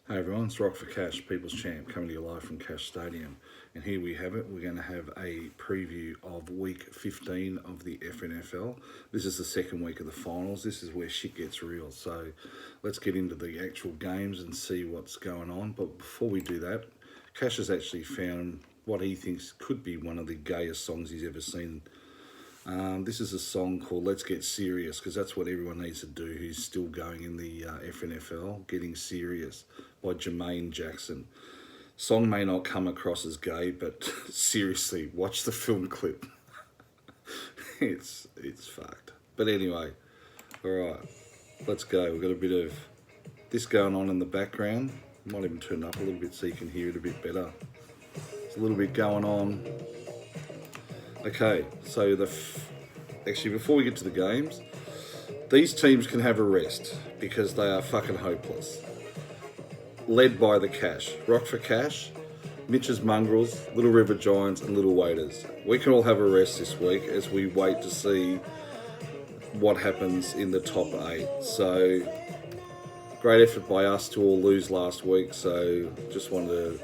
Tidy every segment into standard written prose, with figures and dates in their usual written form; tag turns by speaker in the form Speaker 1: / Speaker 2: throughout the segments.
Speaker 1: Hey everyone, it's Rock for Cash, People's Champ, coming to you live from Cash Stadium. And here we have it. We're going to have a preview of week 15 of the FNFL. This is the second week of the finals. This is where shit gets real. So let's get into the actual games and see what's going on. But before we do that, Cash has actually found what he thinks could be one of the gayest songs he's ever seen. This is a song called Let's Get Serious, because that's what everyone needs to do who's still going in the FNFL, Getting Serious by Jermaine Jackson. Song may not come across as gay, but seriously, watch the film clip. it's fucked. But anyway, alright, let's go. We've got a bit of this going on in the background. Might even turn it up a little bit so you can hear it a bit better. There's a little bit going on. Okay, so actually before we get to the games, these teams can have a rest because they are fucking hopeless. Led by the Cash, Rock for Cash, Mitch's Mongrels, Little River Giants and Little Waiters. We can all have a rest this week as we wait to see what happens in the top 8. So, great effort by us to all lose last week, so just wanted to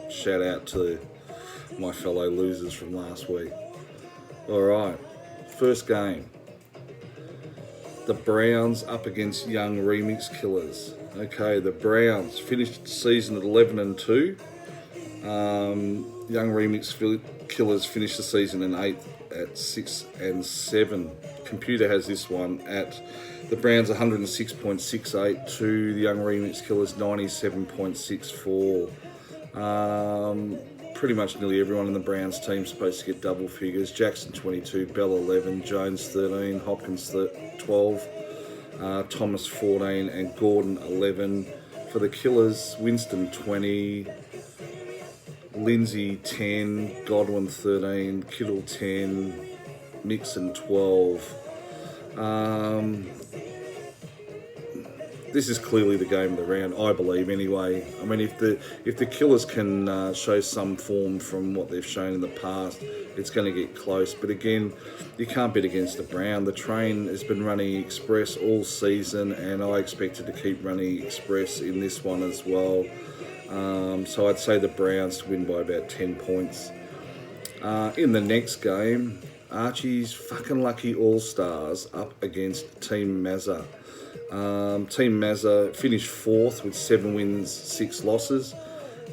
Speaker 1: shout out to my fellow losers from last week. Alright, first game. The Browns up against Young Remix Killers. Okay, the Browns finished the season at 11-2. Young Remix Killers finished the season in 8th at 6-7. Computer has this one at the Browns 106.68 to the Young Remix Killers 97.64. Pretty much nearly everyone in the Browns team is supposed to get double figures. Jackson 22, Bell 11, Jones 13, Hopkins 12, Thomas 14 and Gordon 11. For the Killers, Winston 20, Lindsay 10, Godwin 13, Kittle 10, Mixon 12. This is clearly the game of the round, I believe, anyway. I mean, if the Killers can show some form from what they've shown in the past, it's going to get close. But again, you can't bet against the Brown. The train has been running express all season, and I expect it to keep running express in this one as well. So I'd say the Browns to win by about 10 points. In the next game, Archie's fucking lucky All-Stars up against Team Mazza. Team Mazza finished 4th with 7 wins, 6 losses,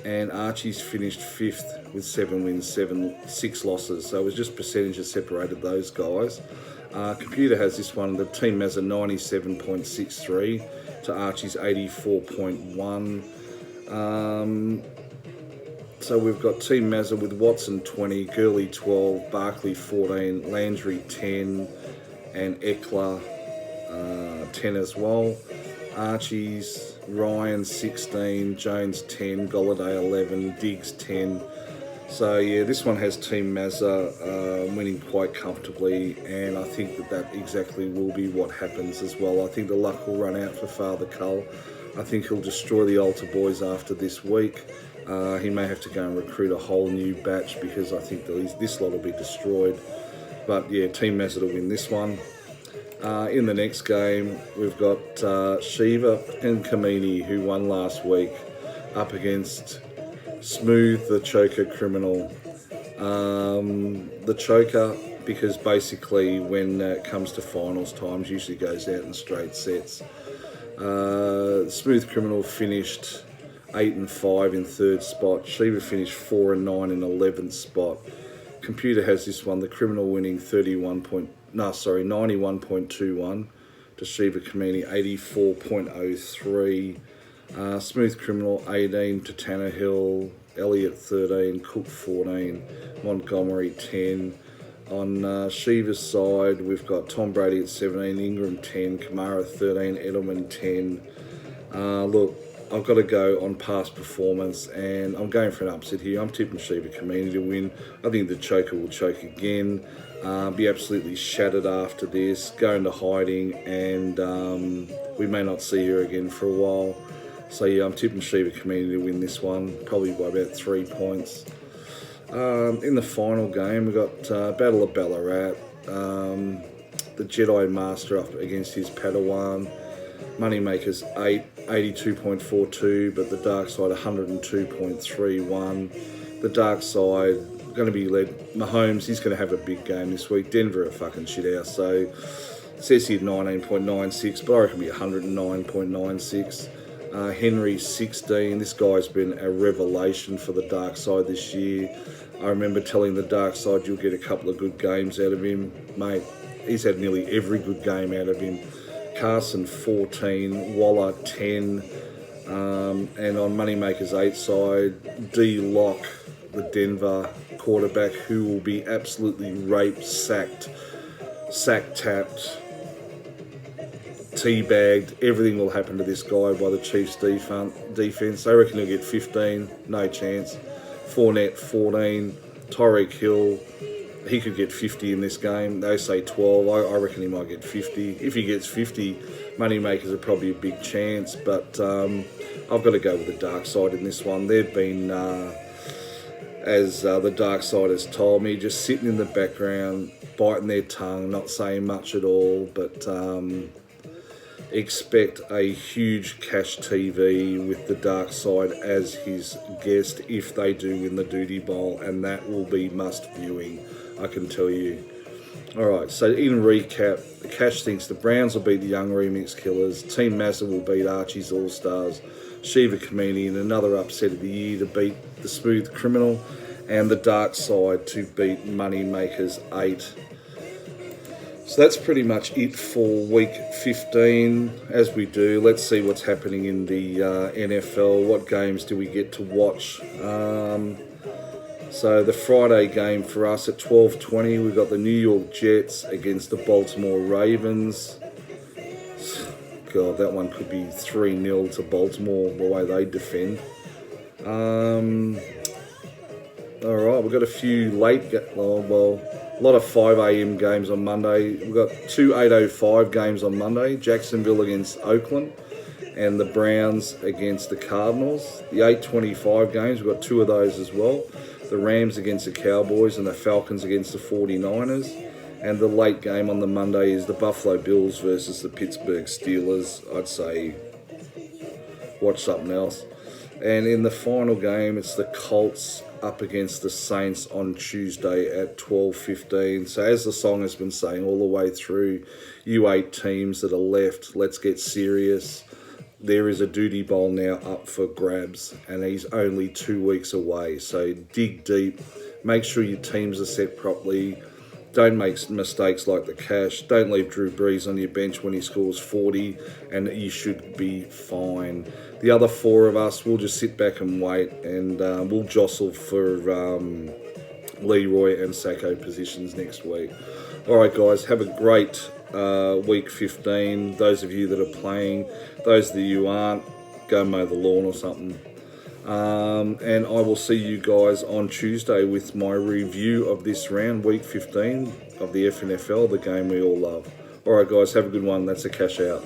Speaker 1: and Archie's finished 5th with 7 wins, 6 losses. So it was just percentages separated those guys. Computer has this one, the Team Mazza 97.63 to Archie's 84.1. So we've got Team Mazza with Watson 20, Gurley 12, Barkley 14, Landry 10, and Eckler 10 as well. Archie's, Ryan 16, Jones 10, Golladay 11, Diggs 10. So yeah, this one has Team Mazza winning quite comfortably, and I think that exactly will be what happens as well. I think the luck will run out for Father Cull. I think he'll destroy the altar boys after this week. He may have to go and recruit a whole new batch because I think this lot will be destroyed. But yeah, Team Mazza to win this one. In the next game, we've got Shiva and Kamini, who won last week, up against Smooth, the Choker Criminal. The Choker, because basically when it comes to finals times, usually goes out in straight sets. Smooth Criminal finished 8-5 in 3rd spot. Shiva finished 4-9 in 11th spot. Computer has this one, the Criminal winning 91.21 to Shiva Kamini 84.03. Smooth Criminal 18 to Tannehill, Elliott 13, Cook 14, Montgomery 10. On Shiva's side, we've got Tom Brady at 17, Ingram 10, Kamara 13, Edelman 10. Look, I've got to go on past performance, and I'm going for an upset here. I'm tipping Shiva Kamini to win. I think the Choker will choke again, be absolutely shattered after this, go into hiding, and we may not see her again for a while. So yeah, I'm tipping Shiva Kamini to win this one, probably by about 3 points. In the final game, we've got Battle of Ballarat, the Jedi Master up against his Padawan. Moneymakers 8, 82.42, but the dark side 102.31. The dark side going to be led. Mahomes, he's going to have a big game this week. Denver are fucking shit house, so it says here 19.96, but I reckon it'll be 109.96. Henry 16. This guy's been a revelation for the dark side this year. I remember telling the dark side you'll get a couple of good games out of him, mate. He's had nearly every good game out of him. Carson 14, Waller 10, and on Moneymakers 8 side, D-Lock, the Denver quarterback, who will be absolutely raped, sacked, tapped, teabagged. Everything will happen to this guy by the Chiefs defense. I reckon he'll get 15, no chance. Fournette 14, Tyreek Hill, he could get 50 in this game. They say 12. I reckon he might get 50. If he gets 50, Moneymakers are probably a big chance, but I've got to go with the dark side in this one. They've been, as the dark side has told me, just sitting in the background, biting their tongue, not saying much at all, but expect a huge cash TV with the dark side as his guest if they do win the Duty Bowl, and that will be must viewing, I can tell you. Alright, so in recap, the Cash thinks the Browns will beat the Young Remix Killers, Team Massa will beat Archie's All-Stars, Shiva Comedian, another upset of the year to beat the Smooth Criminal, and the dark side to beat Moneymakers 8. So that's pretty much it for week 15. As we do, let's see what's happening in the NFL. What games do we get to watch? So the Friday game for us at 12:20, we've got the New York Jets against the Baltimore Ravens. God, that one could be 3-0 to Baltimore, the way they defend. Alright, we've got a few late, a lot of 5 a.m. games on Monday. We've got 2 8:05 games on Monday. Jacksonville against Oakland and the Browns against the Cardinals. The 8:25 games, we've got 2 of those as well. The Rams against the Cowboys and the Falcons against the 49ers. And the late game on the Monday is the Buffalo Bills versus the Pittsburgh Steelers. I'd say watch something else. And in the final game, it's the Colts up against the Saints on Tuesday at 12:15. So as the song has been saying all the way through, you 8 teams that are left, let's get serious. There is a Duty Bowl now up for grabs, and he's only 2 weeks away. So dig deep, make sure your teams are set properly. Don't make mistakes like the Cash. Don't leave Drew Brees on your bench when he scores 40, and you should be fine. The other 4 of us, we'll just sit back and wait, and we'll jostle for Leroy and Sacco positions next week. All right, guys, have a great week 15. Those of you that are playing, those of you who aren't, go mow the lawn or something. And I will see you guys on Tuesday with my review of this round, week 15 of the FNFL, the game we all love. All right, guys, have a good one. That's a cash out.